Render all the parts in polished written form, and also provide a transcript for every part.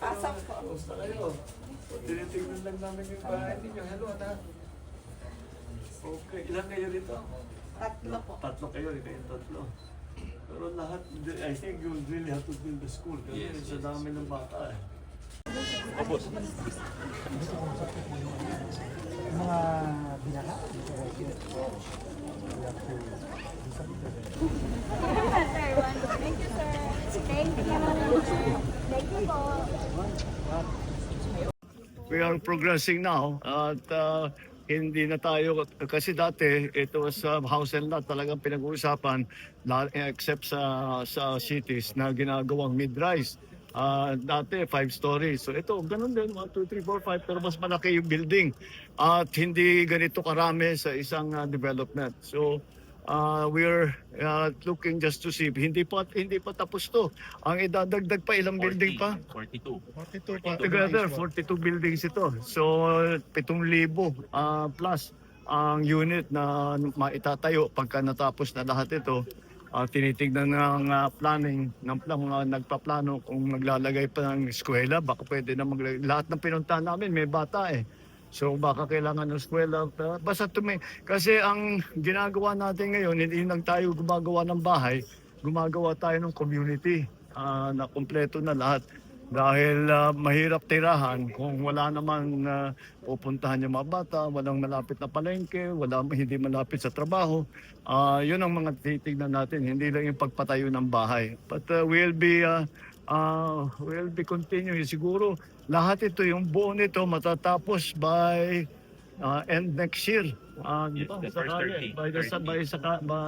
Pasok po. Kumusta kayo? Tinitignan lang namin yung bahay ninyo. Hello, anak. Okay, ilan kayo rito? Tatlo po. Tatlo kayo, kayong tatlo. Pero lahat, I think you really have to build the school kasi sa dami ng bata eh. Tapos. Mga binaha. Thank you, sir. Thank you. Thank you po. We are progressing now at hindi na tayo, kasi dati ito sa house and lot talagang pinag-uusapan except sa cities na ginagawang mid-rise. Dati 5 stories. So ito, ganun din, 1, 2, 3, 4, 5, pero mas malaki yung building at hindi ganito karami sa isang development. So we're looking just to see. Hindi pa tapos to. Ang idadagdag pa ilang building pa? 42. 42 pa. Together, 42 buildings ito. So 7,000 plus ang unit na maitatayo pagka natapos na lahat ito. Tinitignan ng planning ng mga nagpaplano kung maglalagay pa ng eskwela, baka pwede na lahat ng pinuntahan namin may bata eh. So baka kailangan ng eskwela. Basta kasi ang ginagawa natin ngayon, hindi lang tayo gumagawa ng bahay, gumagawa tayo ng community na kumpleto na lahat. Dahil mahirap tirahan kung wala naman pupuntahan yung mga bata, walang malapit na palengke, hindi malapit sa trabaho. Yun ang mga titignan natin, hindi lang yung pagpatayo ng bahay. But we'll be continuing. Siguro lahat ito, yung buo nito matatapos by end next year. Yes, the first 30.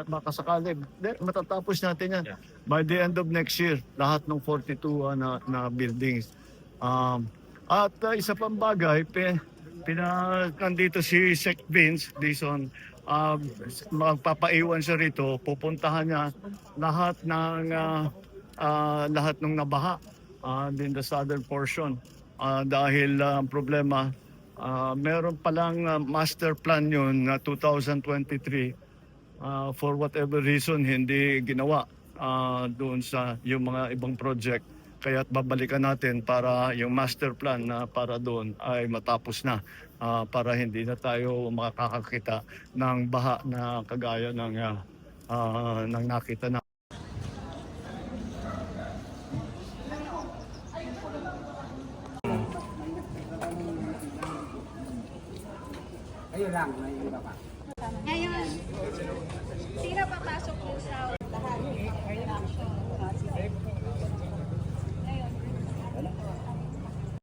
Baka sakali. Matatapos natin yan. Yeah. By the end of next year, lahat ng 42 na buildings. At isa pang bagay, nandito si Sec Vince Dison, magpapaiwan siya rito, pupuntahan niya lahat ng nabaha in the southern portion. Dahil ang problema, meron palang master plan yun na 2023, for whatever reason hindi ginawa doon sa yung mga ibang project. Kaya't babalikan natin para yung master plan na para doon ay matapos na, para hindi na tayo makakakita ng baha na kagaya ng nakita na. Ayun lang, may iba pa. Ngayon, sino papasok po sa